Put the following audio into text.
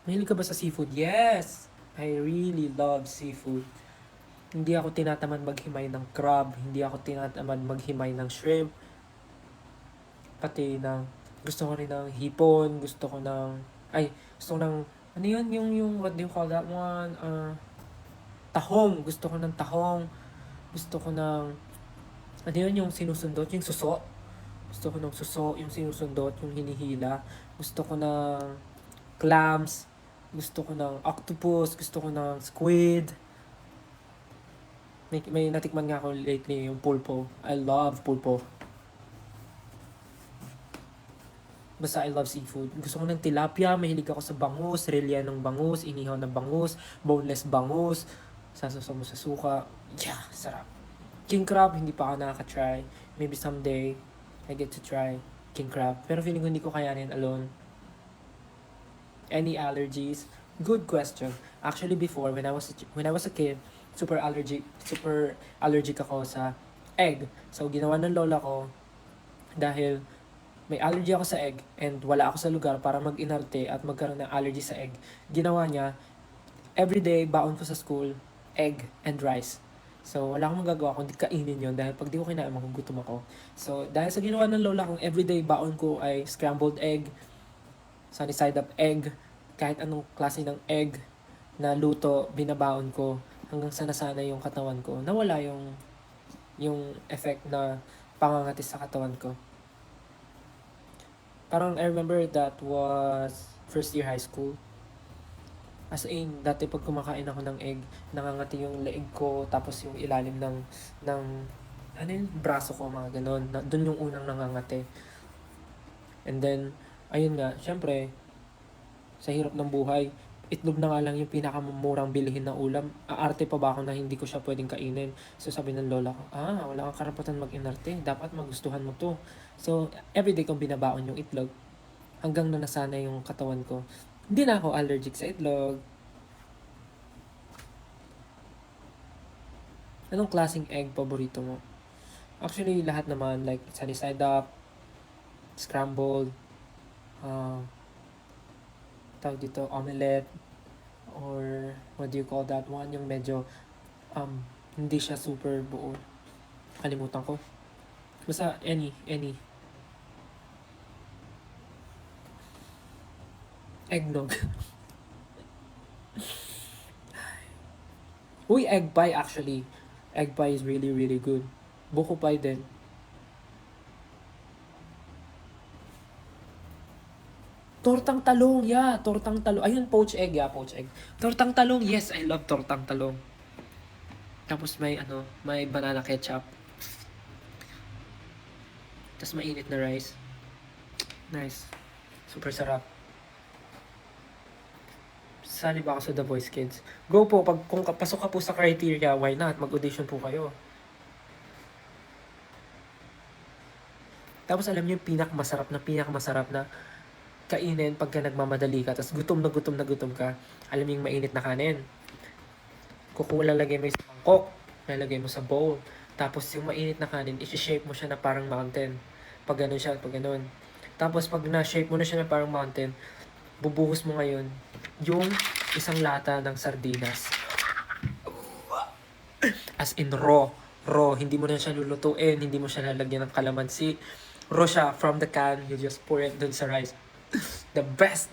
Mahilig ka ba sa seafood? Yes! I really love seafood. Hindi ako tinatamad maghimay ng crab, hindi ako tinatamad maghimay ng shrimp, pati ng gusto ko rin ng hipon, gusto ko ng, ano yun, what do you call that one? Tahong, gusto ko ng tahong, gusto ko ng, ano yun, yung sinusundot, yung suso. Gusto ko ng suso, yung sinusundot, yung hinihila. Gusto ko ng clams, gusto ko ng octopus, gusto ko ng squid. May natikman nga ako lately, yung pulpo. I love pulpo. Basta I love seafood. Gusto ko ng tilapia, mahilig ako sa bangus, relya ng bangus, inihaw ng bangus, boneless bangus, sasasaw mo sa suka. Yeah, sarap. King crab, hindi pa ako nakaka-try. Maybe someday, I get to try king crab. Pero feeling ko hindi ko kayanin alone. Any allergies? Good question. Actually, before, when I was a kid, super allergic ako sa egg. So, ginawa ng lola ko, dahil may allergy ako sa egg and wala ako sa lugar para mag-inarte at magkaroon ng allergy sa egg, ginawa niya, everyday baon ko sa school, egg and rice. So, wala akong magagawa kundi kainin yon dahil pag di ko kinain, magugutom ako. So, dahil sa ginawa ng lola kong everyday baon ko ay scrambled egg, sunny side up egg, kahit anong klase ng egg na luto, binabaon ko hanggang sa nasanay yung katawan ko. Nawala yung effect na pangangati sa katawan ko. Parang I remember that was first year high school. As in, dati pag kumakain ako ng egg, nangangati yung leeg ko, tapos yung ilalim ng ano yung braso ko, mga ganun. Doon yung unang nangangati. And then, ayun nga, syempre, sa hirap ng buhay, itlog na nga lang yung pinakamurang bilihin na ulam. Aarte pa ba ako na hindi ko siya pwedeng kainin? So sabi ng lola ko, wala kang karapatan mag-inarte. Dapat magustuhan mo to. So, everyday kong binabaon yung itlog. Hanggang na nasanay yung katawan ko. Hindi na ako allergic sa itlog. Anong klaseng egg paborito mo? Actually, lahat naman. Like, sunny side up, scrambled, tawag dito, omelette, or what do you call that one? Yung medyo, hindi siya super buo. Kalimutan ko. Basta, any. Eggnog. Uy, egg pie actually. Egg pie is really, really good. Buko pie din. Tortang talong, yeah. Tortang talong. Ayun, poached egg, yeah. Poached egg. Tortang talong, yes. I love tortang talong. Tapos may banana ketchup. Tapos mainit na rice. Nice. Super sarap. Sali ba ako sa The Voice Kids? Go po, kung pasok ka po sa criteria, why not? Mag-audition po kayo. Tapos alam niyo yung pinakamasarap na kainin pagka nagmamadali ka, tapos gutom na gutom ka. Alam niyo yung mainit na kanin. Lalagay mo sa mangkok, lalagay mo sa bowl. Tapos yung mainit na kanin, isi-shape mo siya na parang mountain. Pag ganun siya, pag ganun. Tapos pag na-shape mo na siya na parang mountain, bubuhos mo ngayon yung isang lata ng sardinas. As in raw. Hindi mo na siya lulutuin, hindi mo siya lalagyan ng kalamansi. Raw siya from the can, you just pour it dun sa rice. The best.